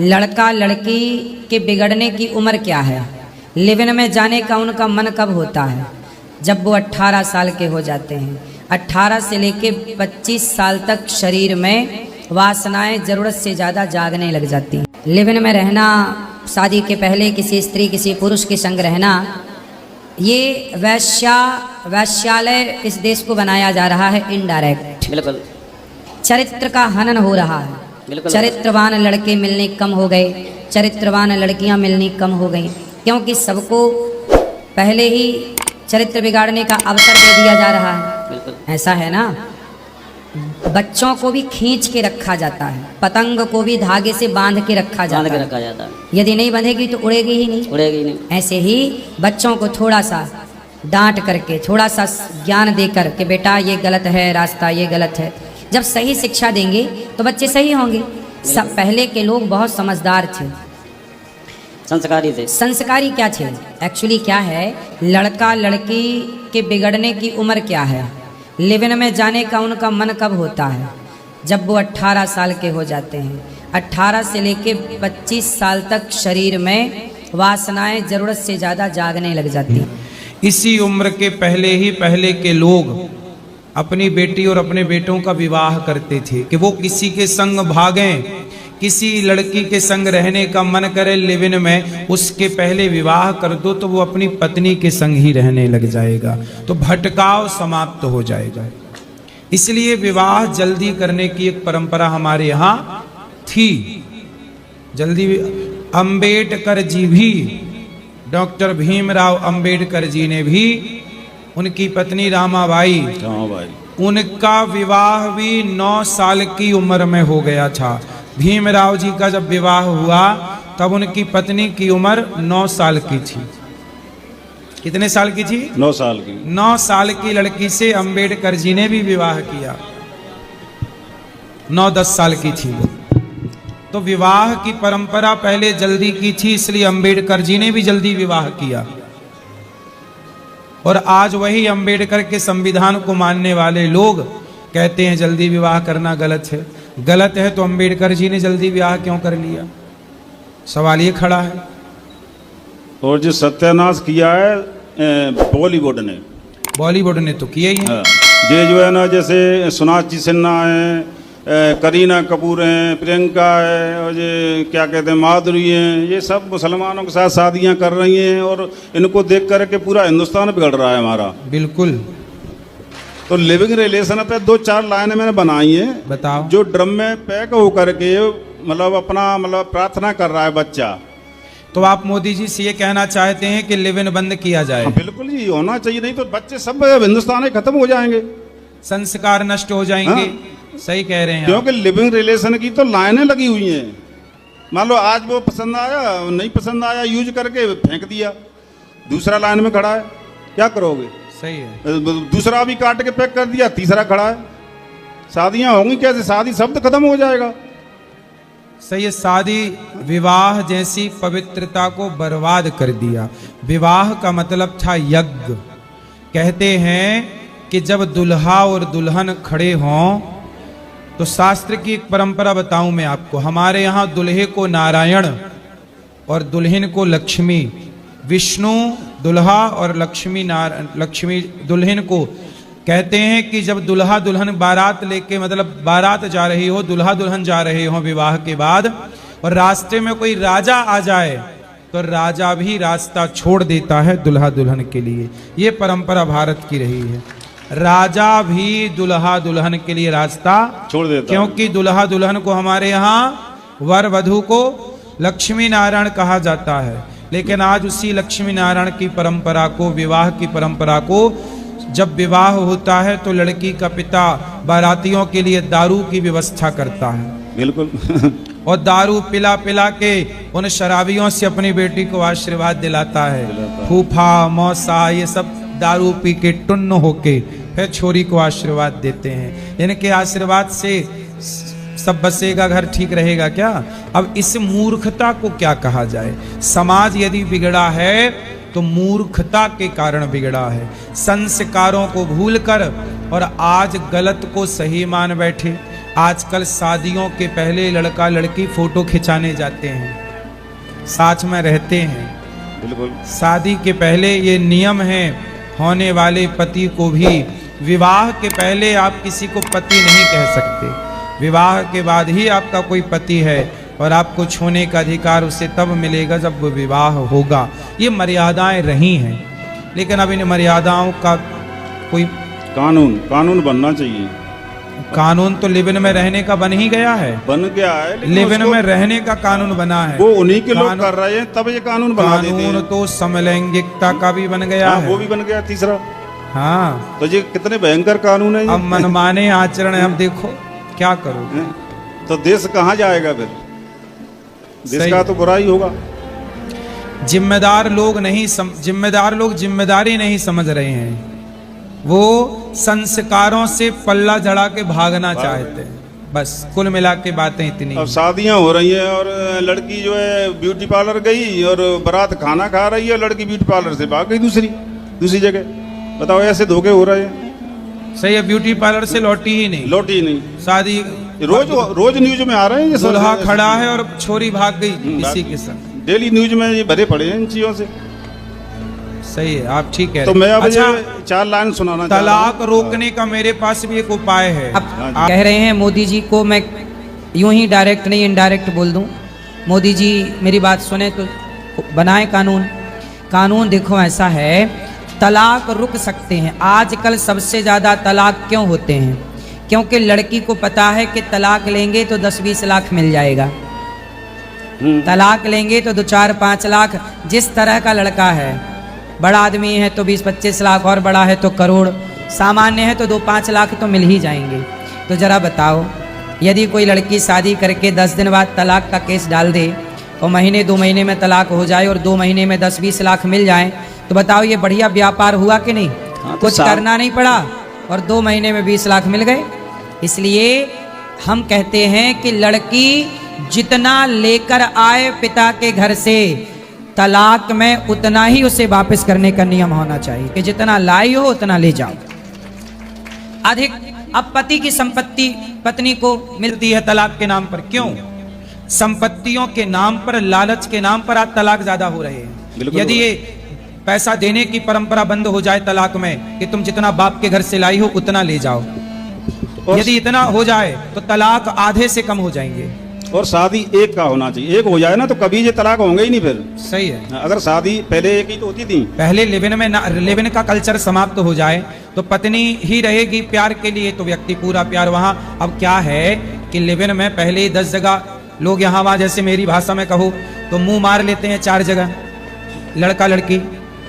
लड़का लड़की के बिगड़ने की उम्र क्या है, लिव इन में जाने का उनका मन कब होता है, जब वो 18 साल के हो जाते हैं। 18 से लेके 25 साल तक शरीर में वासनाएं जरूरत से ज़्यादा जागने लग जाती हैं। लिव इन में रहना, शादी के पहले किसी स्त्री किसी पुरुष के संग रहना, ये वैश्यालय इस देश को बनाया जा रहा है इनडायरेक्ट। बिल्कुल। चरित्र का हनन हो रहा है। बिल्कुल। चरित्रवान लड़के मिलने कम हो गए, चरित्रवान लड़कियां मिलनी कम हो गई, क्योंकि सबको पहले ही चरित्र बिगाड़ने का अवसर दे दिया जा रहा है। बिल्कुल। ऐसा है ना, बच्चों को भी खींच के रखा जाता है, पतंग को भी धागे से बांध के रखा जाता है। यदि नहीं बंधेगी तो उड़ेगी ही नहीं। उड़ेगी नहीं। ऐसे ही बच्चों को थोड़ा सा डांट करके, थोड़ा सा ज्ञान देकर कि बेटा ये गलत है रास्ता, ये गलत है, जब सही शिक्षा देंगे तो बच्चे सही होंगे। सब पहले के लोग बहुत समझदार थे, संस्कारी थे। संस्कारी क्या थे, एक्चुअली क्या है, लड़का लड़की के बिगड़ने की उम्र क्या है, लिव इन में जाने का उनका मन कब होता है, जब वो 18 साल के हो जाते हैं। 18 से लेके 25 साल तक शरीर में वासनाएं जरूरत से ज़्यादा जागने लग जाती हैं। इसी उम्र के पहले के लोग अपनी बेटी और अपने बेटों का विवाह करते थे कि वो किसी के संग भागें, किसी लड़की के संग रहने का मन करे लिव इन में, उसके पहले विवाह कर दो तो वो अपनी पत्नी के संग ही रहने लग जाएगा, तो भटकाव समाप्त हो जाएगा। इसलिए विवाह जल्दी करने की एक परंपरा हमारे यहाँ थी। जल्दी अंबेडकर जी भी, डॉक्टर भीमराव अंबेडकर जी ने भी, उनकी पत्नी रामाबाई, उनका विवाह भी 9 साल की उम्र में हो गया था। भीमराव जी का जब विवाह हुआ तब उनकी पत्नी की उम्र 9 साल की थी। कितने साल की थी? 9 साल की। 9 साल की लड़की से अंबेडकर जी ने भी विवाह किया। 9-10 साल की थी वो। तो विवाह की परंपरा पहले जल्दी की थी, इसलिए अंबेडकर जी ने भी जल्दी विवाह किया। और आज वही अंबेडकर के संविधान को मानने वाले लोग कहते हैं जल्दी विवाह करना गलत है। गलत है तो अंबेडकर जी ने जल्दी विवाह क्यों कर लिया, सवाल ये खड़ा है। और जो सत्यानाश किया है बॉलीवुड ने तो किया ही है। ये जो है ना, जैसे सोनाक्षी सिन्हा है, करीना कपूर हैं, प्रियंका है, और ये क्या कहते हैं माधुरी हैं, ये सब मुसलमानों के साथ शादियां कर रही हैं और इनको देख करके पूरा हिंदुस्तान बिगड़ रहा है हमारा। बिल्कुल। तो लिविंग रिलेशन पे 2-4 लाइनें मैंने बनाई हैं। बताओ। जो ड्रम में पैक होकर के अपना प्रार्थना कर रहा है बच्चा, तो आप मोदी जी से ये कहना चाहते हैं कि लिव इन बंद किया जाए? हाँ, बिल्कुल जी, होना चाहिए, नहीं तो बच्चे सब हिंदुस्तान में खत्म हो जाएंगे, संस्कार नष्ट हो जाएंगे। हाँ। सही कह रहे हैं। क्योंकि लिविंग रिलेशन की तो लाइनें लगी हुई हैं। मान लो आज वो पसंद आया, नहीं पसंद आया, यूज करके फेंक दिया, दूसरा लाइन में खड़ा है, क्या करोगे? सही है। दूसरा भी काट के पैक कर दिया, तीसरा खड़ा है, शादियां होंगी कैसे? शादी शब्द खत्म हो जाएगा। सही है। शादी विवाह जैसी पवित्रता को बर्बाद कर दिया। विवाह का मतलब था यज्ञ। कहते हैं कि जब दुल्हा और दुल्हन खड़े हों तो शास्त्र की एक परंपरा बताऊं मैं आपको। हमारे यहाँ दुल्हे को नारायण और दुल्हन को लक्ष्मी, विष्णु दुल्हा और लक्ष्मी दुल्हन को कहते हैं कि जब दुल्हा दुल्हन बारात लेके, मतलब बारात जा रही हो, दुल्हा दुल्हन जा रहे हो विवाह के बाद, और रास्ते में कोई राजा आ जाए तो राजा भी रास्ता छोड़ देता है दुल्हा दुल्हन के लिए। ये परंपरा भारत की रही है। राजा भी दुल्हा दुल्हन के लिए रास्ता छोड़ देता, क्योंकि दुल्हा दुल्हन को हमारे यहाँ वर वधू को लक्ष्मी नारायण कहा जाता है। लेकिन आज उसी लक्ष्मी नारायण की परंपरा को, विवाह की परंपरा को, जब विवाह होता है तो लड़की का पिता बारातियों के लिए दारू की व्यवस्था करता है। बिल्कुल। और दारू पिला पिला के उन शराबियों से अपनी बेटी को आशीर्वाद दिलाता है। फूफा मौसा ये सब दारू पी के टुन्न होके फिर छोरी को आशीर्वाद देते हैं। इनके आशीर्वाद से सब बसेगा, घर ठीक रहेगा क्या? अब इस मूर्खता को क्या कहा जाए? समाज यदि बिगड़ा है तो मूर्खता के कारण बिगड़ा है। संस्कारों को भूलकर और आज गलत को सही मान बैठे। आजकल शादियों के पहले लड़का लड़की फोटो खिंचाने जाते हैं, साथ में रहते हैं। बिल्कुल। शादी के पहले ये नियम है, होने वाले पति को भी विवाह के पहले आप किसी को पति नहीं कह सकते। विवाह के बाद ही आपका कोई पति है और आपको छूने का अधिकार उसे तब मिलेगा जब वो विवाह होगा। ये मर्यादाएं रही हैं, लेकिन अब इन मर्यादाओं का कोई कानून बनना चाहिए। कानून तो लिव इन में रहने का बन ही गया है, बन गया है, लेकिन लिव इन उसको- में रहने का कानून बना है। वो उन्हीं के लोग कर रहे हैं, तब ये कानून बना देते कानून हैं। तो समलैंगिकता का भी बन गया हाँ, है। वो भी बन गया तीसरा। हाँ, तो ये कितने भयंकर कानून है ये। अब मनमाने आचरण है। अब देखो क्या करोगे। हैं? तो देश कहाँ जाएगा फिर? देश सही का है। तो बुरा ही होगा। जिम्मेदार लोग जिम्मेदारी नहीं समझ रहे हैं। वो संस्कारों से पल्ला जड़ा के भागना चाहते हैं। बस कुल मिला के बातें इतनी। अब शादियां हो रही हैं और लड़की जो है ब्यूटी पार्लर गई और बारात खाना खा रही है, लड़की ब्यूटी पार्लर से भाग गई दूसरी जगह। बताओ, ऐसे धोखे हो रहे हैं। सही है, ब्यूटी पार्लर से लौटी ही नहीं, लौटी नहीं। शादी रोज न्यूज में आ रहे हैं ये सब। दुल्हा खड़ा है और छोरी भाग गई किसी के संग। डेली न्यूज में ये भरे पड़े हैं इन चीजों से। सही है, आप ठीक है। तो मैं अब अच्छा, ये 4 लाइन सुनाना चाह रहा तलाक हूं। रोकने का मेरे पास भी एक उपाय है। अब कह रहे हैं मोदी जी को मैं यूं ही डायरेक्ट नहीं इनडायरेक्ट बोल दूं। मोदी जी मेरी बात सुने तो बनाए कानून देखो ऐसा है, तलाक रुक सकते हैं। आजकल सबसे ज़्यादा तलाक क्यों होते हैं? क्योंकि लड़की को पता है कि तलाक लेंगे तो 10-20 लाख मिल जाएगा, तलाक लेंगे तो 2-4-5 लाख। जिस तरह का लड़का है, बड़ा आदमी है तो 20-25 लाख, और बड़ा है तो करोड़, सामान्य है तो 2-5 लाख तो मिल ही जाएंगे। तो ज़रा बताओ, यदि कोई लड़की शादी करके 10 दिन बाद तलाक का केस डाल दे और महीने 2 महीने में तलाक हो जाए और 2 महीने में 10-20 लाख मिल जाए, तो बताओ ये बढ़िया व्यापार हुआ कि नहीं? हाँ, तो कुछ करना नहीं पड़ा और 2 महीने में 20 लाख मिल गए। इसलिए हम कहते हैं कि लड़की जितना लेकर आए पिता के घर से, तलाक में उतना ही उसे वापस करने का नियम होना चाहिए कि जितना लाई हो उतना ले जाओ। अधिक अब पति की संपत्ति पत्नी को मिलती है तलाक के नाम पर। क्यों? संपत्तियों के नाम पर, लालच के नाम पर आज तलाक ज्यादा हो रहे हैं। यदि ये पैसा देने की परंपरा बंद हो जाए तलाक में कि तुम जितना बाप के घर से लाई हो उतना ले जाओ, यदि इतना हो जाए तो तलाक आधे से कम हो जाएंगे। और शादी एक का होना चाहिए। एक हो जाए ना तो कभी ये तलाक होंगे ही नहीं फिर। सही है। अगर शादी पहले एक ही तो होती थी। पहले लिव इन का कल्चर समाप्त हो जाए तो पत्नी ही रहेगी प्यार के लिए, तो व्यक्ति पूरा प्यार वहां। अब क्या है कि लिव इन में पहले 10 जगह लोग यहाँ वहां, जैसे मेरी भाषा में कहो तो मुंह मार लेते हैं 4 जगह लड़का लड़की,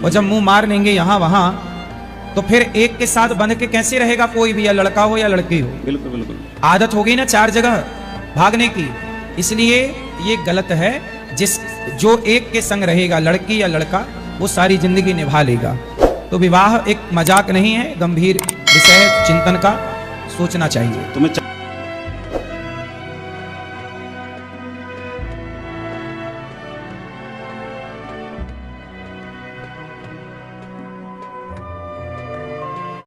और जब मुंह मार लेंगे यहाँ वहां तो फिर एक के साथ बंध के कैसे रहेगा कोई भी, या लड़का हो या लड़की हो। बिल्कुल बिल्कुल। आदत हो गई ना 4 जगह भागने की, इसलिए ये गलत है। जो एक के संग रहेगा, लड़की या लड़का, वो सारी जिंदगी निभा लेगा। तो विवाह एक मजाक नहीं है, गंभीर विषय चिंतन का, सोचना चाहिए। तुम्हें